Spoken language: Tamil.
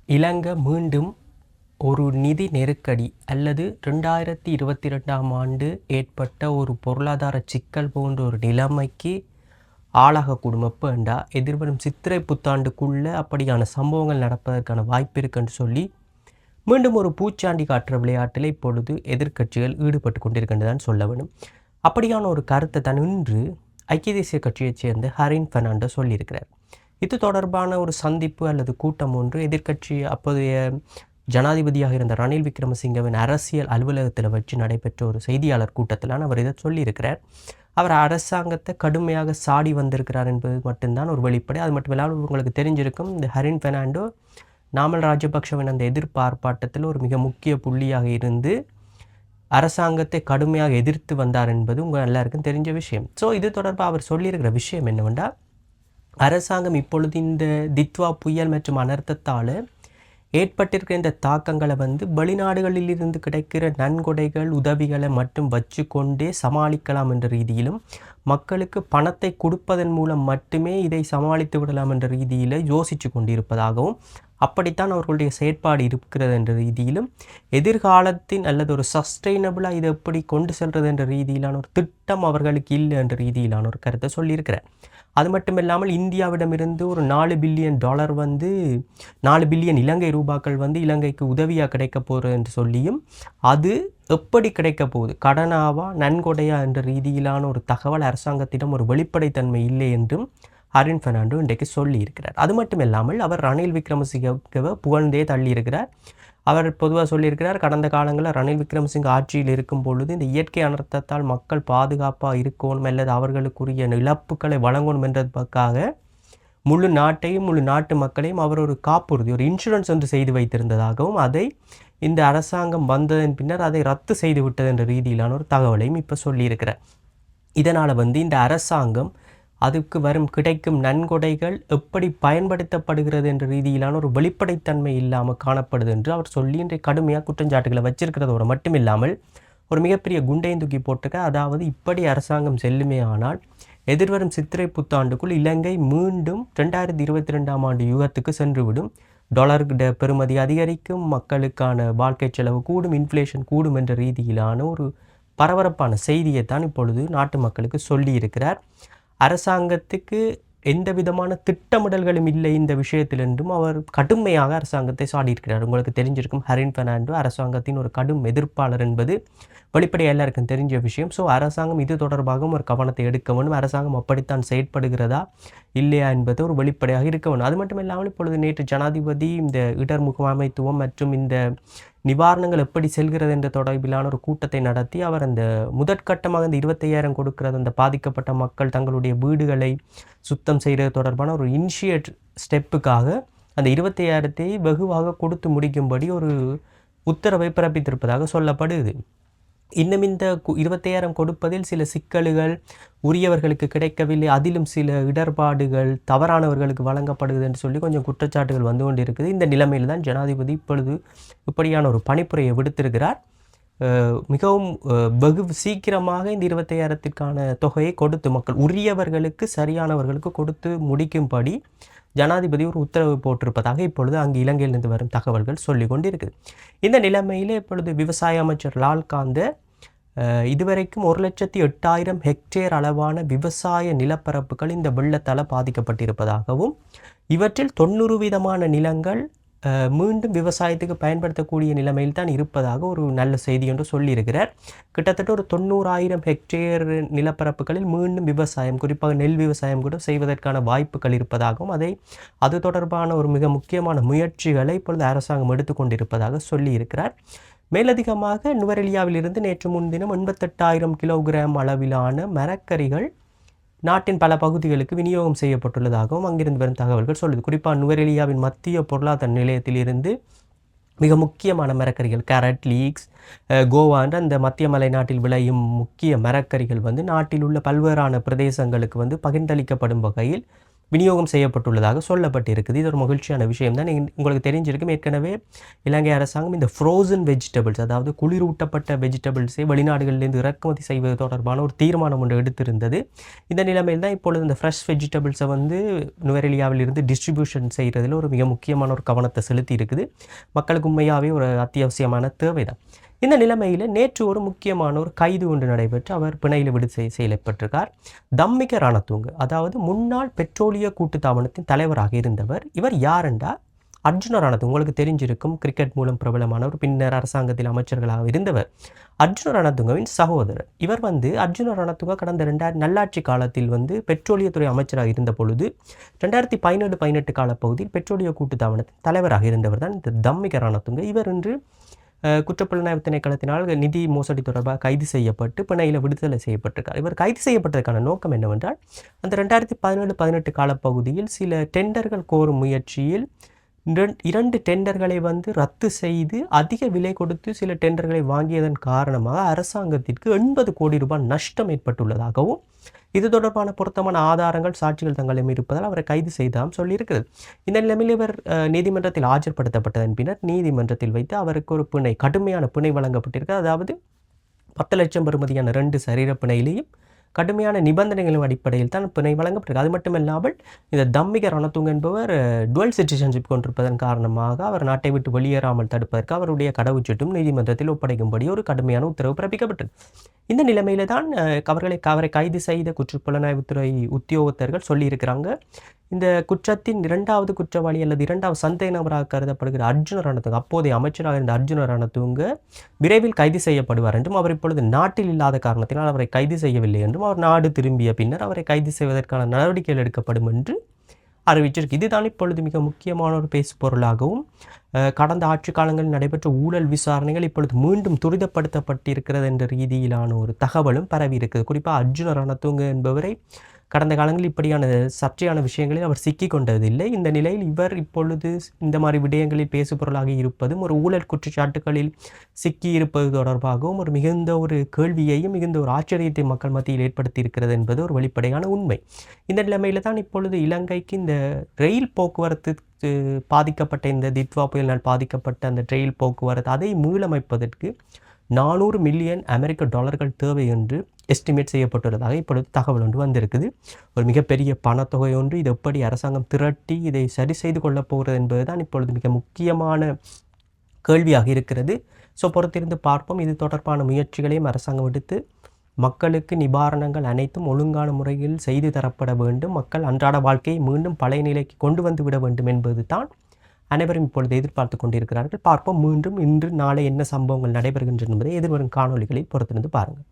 இலங்கை மீண்டும் ஒரு நிதி நெருக்கடி அல்லது 2022ஆம் ஆண்டு ஏற்பட்ட ஒரு பொருளாதார சிக்கல் போன்ற ஒரு நிலைமைக்கு ஆளாகக்கூடும். எப்பண்டா எதிர்வரும் சித்திரை புத்தாண்டுக்குள்ளே அப்படியான சம்பவங்கள் நடப்பதற்கான வாய்ப்பு இருக்குன்னு சொல்லி மீண்டும் ஒரு பூச்சாண்டி காட்டுற விளையாட்டில் இப்பொழுது எதிர்க்கட்சிகள் ஈடுபட்டு கொண்டிருக்கின்றதான் சொல்ல வேண்டும். அப்படியான ஒரு கருத்தை தான் இன்று ஐக்கிய தேசிய கட்சியைச் சேர்ந்த ஹரின் பெர்னாண்டோ சொல்லியிருக்கிறார். இது தொடர்பான ஒரு சந்திப்பு அல்லது கூட்டம் ஒன்று எதிர்க்கட்சி அப்போதைய ஜனாதிபதியாக இருந்த ரணில் விக்ரமசிங்கவின் அரசியல் அலுவலகத்தில் வச்சு நடைபெற்ற ஒரு செய்தியாளர் கூட்டத்தில் அவர் இதை சொல்லியிருக்கிறார். அவர் அரசாங்கத்தை கடுமையாக சாடி வந்திருக்கிறார் என்பது மட்டும்தான் ஒரு வெளிப்படை. அது மட்டும் இல்லாமல் உங்களுக்கு தெரிஞ்சிருக்கும், இந்த ஹரின் பெர்னாண்டோ நாமல் ராஜபக்ஷவின் அந்த எதிர்ப்பு ஆர்ப்பாட்டத்தில் ஒரு மிக முக்கிய புள்ளியாக இருந்து அரசாங்கத்தை கடுமையாக எதிர்த்து வந்தார் என்பது உங்கள் எல்லாருக்கும் தெரிஞ்ச விஷயம். ஸோ இது தொடர்பாக அவர் சொல்லியிருக்கிற விஷயம் என்னவென்றால், அரசாங்கம் இப்பொழுது இந்த தித்வா புயல் மற்றும் அனர்த்தத்தால் ஏற்பட்டிருக்கிற இந்த தாக்கங்களை வெளிநாடுகளில் இருந்து கிடைக்கிற நன்கொடைகள் உதவிகளை மட்டும் வச்சு கொண்டே சமாளிக்கலாம் என்ற ரீதியிலும், மக்களுக்கு பணத்தை கொடுப்பதன் மூலம் மட்டுமே இதை சமாளித்து விடலாம் என்ற ரீதியில் யோசித்து கொண்டிருப்பதாகவும், அப்படித்தான் அவர்களுடைய செயற்பாடு இருக்கிறது என்ற ரீதியிலும், எதிர்காலத்தின் அல்லது ஒரு சஸ்டெயினபிளாக இதை எப்படி கொண்டு செல்வது என்ற ரீதியிலான ஒரு திட்டம் அவர்களுக்கு இல்லை என்ற ரீதியிலான ஒரு கருத்தை சொல்லியிருக்கிறார். அது மட்டும் இல்லாமல் இந்தியாவிடமிருந்து ஒரு $4 பில்லியன் 4 பில்லியன் இலங்கை ரூபாக்கள் இலங்கைக்கு உதவியாக கிடைக்க போகிறது என்று சொல்லியும், அது எப்படி கிடைக்க போகுது, கடனாவா நன்கொடையா என்ற ரீதியிலான ஒரு தகவல் அரசாங்கத்திடம் ஒரு வெளிப்படைத்தன்மை இல்லை என்றும் ஹரின் பெர்னாண்டோ இன்றைக்கு சொல்லியிருக்கிறார். அது மட்டும் இல்லாமல் அவர் ரணில் விக்ரமசிங்கவை புகழ்ந்தே தள்ளியிருக்கிறார். அவர் பொதுவாக சொல்லியிருக்கிறார், கடந்த காலங்களில் ரணில் விக்ரமசிங்க ஆட்சியில் இருக்கும் பொழுது இந்த இயற்கை அனர்த்தத்தால் மக்கள் பாதுகாப்பாக இருக்கணும் அல்லது அவர்களுக்குரிய இழப்புக்களை வழங்கணும் என்பதற்காக முழு நாட்டையும் முழு நாட்டு மக்களையும் அவர் ஒரு காப்புறுதி, ஒரு இன்சூரன்ஸ் ஒன்று செய்து வைத்திருந்ததாகவும், அதை இந்த அரசாங்கம் வந்ததன் பின்னர் அதை ரத்து செய்து விட்டது என்ற ரீதியிலான ஒரு தகவலையும் இப்போ சொல்லியிருக்கிறார். இதனால் இந்த அரசாங்கம் அதுக்கு கிடைக்கும் நன்கொடைகள் எப்படி பயன்படுத்தப்படுகிறது என்ற ரீதியிலான ஒரு வெளிப்படைத்தன்மை இல்லாமல் காணப்படுது என்று அவர் சொல்லி இன்றைய கடுமையாக குற்றச்சாட்டுகளை வச்சிருக்கிறதோடு மட்டும் இல்லாமல் ஒரு மிகப்பெரிய குண்டையும் தூக்கி போட்டுக்க. அதாவது இப்படி அரசாங்கம் செல்லுமே ஆனால் எதிர்வரும் சித்திரை புத்தாண்டுக்குள் இலங்கை மீண்டும் 2022ஆம் ஆண்டு யுகத்துக்கு சென்றுவிடும். டாலருக்கு பெறுமதி அதிகரிக்கும், மக்களுக்கான வாழ்க்கை செலவு கூடும், இன்ஃப்ளேஷன் கூடும் என்ற ரீதியிலான ஒரு பரபரப்பான செய்தியைத்தான் இப்பொழுது நாட்டு மக்களுக்கு சொல்லியிருக்கிறார். அரசாங்கத்துக்கு எந்த விதமான திட்டமிடல்களும் இல்லை இந்த விஷயத்தில் என்றும் அவர் கடுமையாக அரசாங்கத்தை சாடியிருக்கிறார். உங்களுக்கு தெரிஞ்சிருக்கும், ஹரின் பெர்னாண்டோ அரசாங்கத்தின் ஒரு கடும் எதிர்ப்பாளர் என்பது வெளிப்படையாக எல்லாருக்கும் தெரிஞ்ச விஷயம். ஸோ அரசாங்கம் இது தொடர்பாகவும் ஒரு கவனத்தை எடுக்க வேண்டும். அரசாங்கம் அப்படித்தான் செயற்படுகிறதா இல்லையா என்பது ஒரு வெளிப்படையாக இருக்க வேண்டும். அது மட்டும் இல்லாமல் இப்பொழுது நேற்று ஜனாதிபதி இந்த இடர் முகாமைத்துவம் மற்றும் இந்த நிவாரணங்கள் எப்படி செல்கிறது என்ற தொடர்பிலான ஒரு கூட்டத்தை நடத்தி அவர் அந்த முதற்கட்டமாக இந்த 25,000 கொடுக்கிறது, அந்த பாதிக்கப்பட்ட மக்கள் தங்களுடைய வீடுகளை சுத்தம் செய்கிறது தொடர்பான ஒரு இனிஷியேட் ஸ்டெப்புக்காக அந்த 25,000 வெகுவாக கொடுத்து முடிக்கும்படி ஒரு உத்தரவை பிறப்பித்திருப்பதாக சொல்லப்படுது. இன்னும் இந்த 25,000 கொடுப்பதில் சில சிக்கல்கள், உரியவர்களுக்கு கிடைக்கவில்லை, அதிலும் சில இடர்பாடுகள் தவறானவர்களுக்கு வழங்கப்படுகிறது என்று சொல்லி கொஞ்சம் குற்றச்சாட்டுகள் வந்து கொண்டு இருக்குது. இந்த நிலைமையில் தான் ஜனாதிபதி இப்பொழுது இப்படியான ஒரு பணிப்புரையை விடுத்திருக்கிறார். மிகவும் வெகு சீக்கிரமாக இந்த 25,000க்கான தொகையை கொடுத்து மக்கள் உரியவர்களுக்கு சரியானவர்களுக்கு கொடுத்து முடிக்கும்படி ஜனாதிபதி ஒரு உத்தரவு போட்டிருப்பதாக இப்பொழுது அங்கு இலங்கையிலிருந்து வரும் தகவல்கள் சொல்லி கொண்டிருக்குது. இந்த நிலைமையில் இப்பொழுது விவசாய அமைச்சர் லால்காந்த இதுவரைக்கும் 1,08,000 ஹெக்டேர் அளவான விவசாய நிலப்பரப்புகள் இந்த வெள்ளத்தால் பாதிக்கப்பட்டிருப்பதாகவும், இவற்றில் 90% நிலங்கள் மீண்டும் விவசாயத்துக்கு பயன்படுத்தக்கூடிய நிலைமையில் தான் இருப்பதாக ஒரு நல்ல செய்தி என்று சொல்லியிருக்கிறார். கிட்டத்தட்ட ஒரு 90,000 ஹெக்டேர் நிலப்பரப்புகளில் மீண்டும் விவசாயம், குறிப்பாக நெல் விவசாயம் கூட செய்வதற்கான வாய்ப்புகள் இருப்பதாகவும், அது தொடர்பான ஒரு மிக முக்கியமான முயற்சிகளை இப்பொழுது அரசாங்கம் எடுத்துக்கொண்டிருப்பதாக சொல்லியிருக்கிறார். மேலதிகமாக நுவரெலியாவிலிருந்து நேற்று முன்தினம் 88,000 கிலோகிராம் அளவிலான மரக்கறிகள் நாட்டின் பல பகுதிகளுக்கு விநியோகம் செய்யப்பட்டுள்ளதாகவும் அங்கிருந்து வரும் தகவல்கள் சொல்லுது. குறிப்பாக நுவரெலியாவின் மத்திய பொருளாதார நிலையத்திலிருந்து மிக முக்கியமான மரக்கறிகள், கேரட், லீக்ஸ், கோவா என்ற அந்த மத்திய மலை நாட்டில் விளையும் முக்கிய மரக்கறிகள் நாட்டில் உள்ள பல்வேறான பிரதேசங்களுக்கு பகிர்ந்தளிக்கப்படும் வகையில் விநியோகம் செய்யப்பட்டுள்ளதாக சொல்லப்பட்டிருக்குது. இது ஒரு மகிழ்ச்சியான விஷயம் தான். உங்களுக்கு தெரிஞ்சிருக்கும், ஏற்கனவே இலங்கை அரசாங்கம் இந்த ஃப்ரோசன் வெஜிடபிள்ஸ், அதாவது குளிரூட்டப்பட்ட வெஜிடபிள்ஸை வெளிநாடுகளிலிருந்து இறக்குமதி செய்வது தொடர்பான ஒரு தீர்மானம் ஒன்று எடுத்திருந்தது. இந்த நிலைமையில் தான் இப்பொழுது இந்த ஃப்ரெஷ் வெஜிடபிள்ஸை வந்து நுவரெலியாவில் இருந்து டிஸ்ட்ரிபியூஷன் செய்கிறதுல ஒரு மிக முக்கியமான ஒரு கவனத்தை செலுத்தி இருக்குது. மக்களுக்கு உண்மையாகவே ஒரு அத்தியாவசியமான தேவை தான். இந்த நிலைமையில் நேற்று ஒரு முக்கியமான ஒரு கைது ஒன்று நடைபெற்று அவர் பிணையில் விடுதலை செய்யப்பட்டிருக்கார். தம்மிக ரணதுங்க, அதாவது முன்னாள் பெட்ரோலிய கூட்டுத்தாபனத்தின் தலைவராக இருந்தவர். இவர் யாரெண்டா அர்ஜுன ரணதுங்க. உங்களுக்கு தெரிஞ்சிருக்கும், கிரிக்கெட் மூலம் பிரபலமானவர், பின்னர் அரசாங்கத்தில் அமைச்சர்களாக இருந்தவர். அர்ஜுன ரணதுங்கவின் சகோதரர் இவர். அர்ஜுன ரணதுங்க கடந்த நல்லாட்சி காலத்தில் பெட்ரோலியத்துறை அமைச்சராக இருந்த பொழுது 2017-18 காலப்பகுதியில் பெட்ரோலிய கூட்டுத்தாபனத்தின் தலைவராக இருந்தவர் தான் இந்த தம்மிக ரணதுங்க. இவர் இன்று குற்றப்புலனாய்வு திணைக்களத்தினால் நிதி மோசடி தொடர்பாக கைது செய்யப்பட்டு பிணையில் விடுதலை செய்யப்பட்டிருக்கார். இவர் கைது செய்யப்பட்டதற்கான நோக்கம் என்னவென்றால், அந்த 2017-18 காலப்பகுதியில் சில டெண்டர்கள் கோரும் முயற்சியில் 2 டெண்டர்களை ரத்து செய்து அதிக விலை கொடுத்து சில டெண்டர்களை வாங்கியதன் காரணமாக அரசாங்கத்திற்கு 80 கோடி ரூபாய் நஷ்டம் ஏற்பட்டுள்ளதாகவும், இது தொடர்பான பொருத்தமான ஆதாரங்கள் சாட்சிகள் தங்களிடம் இருப்பதால் அவரை கைது செய்தாம் சொல்லியிருக்கிறது. இந்த நிலைமையில் இவர் நீதிமன்றத்தில் ஆஜர்படுத்தப்பட்டதன் பின்னர் நீதிமன்றத்தில் வைத்து அவருக்கு ஒரு பிணை, கடுமையான பிணை வழங்கப்பட்டிருக்கு. அதாவது 10 லட்சம் பெறுமதியான 2 சரீர பிணையிலையும் கடுமையான நிபந்தனைகளின் அடிப்படையில் தான் பிணை வழங்கப்பட்டிருக்கு. அது மட்டுமில்லாமல் இந்த தம்மிக ரணதுங்க என்பவர் டுவல் சிட்டிசன்ஷிப் கொண்டிருப்பதன் காரணமாக அவர் நாட்டை விட்டு வெளியேறாமல் தடுப்பதற்கு அவருடைய கடவுச்சீட்டும் நீதிமன்றத்தில் ஒப்படைக்கும்படி ஒரு கடுமையான உத்தரவு பிறப்பிக்கப்பட்டது. இந்த நிலைமையில தான் அவரை கைது செய்த குற்றப்புலனாய்வுத்துறை உத்தியோகத்தர்கள் சொல்லியிருக்கிறாங்க, இந்த குற்றத்தின் 2வது குற்றவாளி அல்லது 2வது சந்தேக நபராக கருதப்படுகிற அர்ஜுன ரணதுங்க, அப்போதைய அமைச்சராக இருந்த அர்ஜுன ரணதுங்க விரைவில் கைது செய்யப்படுவார் என்றும், அவர் இப்பொழுது நாட்டில் இல்லாத காரணத்தினால் அவரை கைது செய்யவில்லை என்றும், அவர் நாடு திரும்பிய பின்னர் அவரை கைது செய்வதற்கான நடவடிக்கைகள் எடுக்கப்படும் என்று அறிவிச்சிருக்கு. இதுதான் இப்பொழுது மிக முக்கியமான ஒரு பேசு பொருளாகவும், கடந்த ஆட்சி காலங்களில் நடைபெற்ற ஊழல் விசாரணைகள் இப்பொழுது மீண்டும் துரிதப்படுத்தப்பட்டிருக்கிறது என்ற ரீதியிலான ஒரு தகவலும் பரவி இருக்குது. குறிப்பாக அர்ஜுன ரணதுங்க என்பவரை கடந்த காலங்களில் இப்படியான சர்ச்சையான விஷயங்களில் அவர் சிக்கி கொண்டதில்லை. இந்த நிலையில் இவர் இப்பொழுது இந்த மாதிரி விடயங்களில் பேசுபொருளாக இருப்பதும், ஒரு ஊழல் குற்றச்சாட்டுகளில் சிக்கி இருப்பது தொடர்பாகவும் ஒரு மிகுந்த ஒரு கேள்வியையும் மிகுந்த ஒரு ஆச்சரியத்தை மக்கள் மத்தியில் ஏற்படுத்தி இருக்கிறது என்பது ஒரு வெளிப்படையான உண்மை. இந்த நிலைமையில தான் இப்பொழுது இலங்கைக்கு இந்த ரயில் போக்குவரத்து பாதிக்கப்பட்ட, இந்த தித்வா புயலினால் பாதிக்கப்பட்ட அந்த ரயில் போக்குவரத்து, அதை மீளமைப்பதற்கு 400 மில்லியன் அமெரிக்க டாலர்கள் தேவை என்று எஸ்டிமேட் செய்யப்பட்டுள்ளதாக இப்பொழுது தகவல் ஒன்று வந்திருக்குது. ஒரு மிகப்பெரிய பணத்தொகை ஒன்று. இது எப்படி அரசாங்கம் திரட்டி இதை சரி செய்து கொள்ளப் போகிறது என்பதுதான் இப்பொழுது மிக முக்கியமான கேள்வியாக இருக்கிறது. ஸோ பொறுத்திருந்து பார்ப்போம். இது தொடர்பான முயற்சிகளையும் அரசாங்கம் எடுத்து மக்களுக்கு நிவாரணங்கள் அனைத்தும் ஒழுங்கான முறையில் செய்து தரப்பட வேண்டும். மக்கள் அன்றாட வாழ்க்கையை மீண்டும் பழைய நிலைக்கு கொண்டு வந்து விட வேண்டும் என்பது தான் அனைவரும் இப்பொழுது எதிர்பார்த்து கொண்டிருக்கிறார்கள். பார்ப்போம் மீண்டும் இன்று நாளை என்ன சம்பவங்கள் நடைபெறுகின்றன என்பதை எதிர்வரும் காணொளிகளில் பொறுத்திருந்து பாருங்கள்.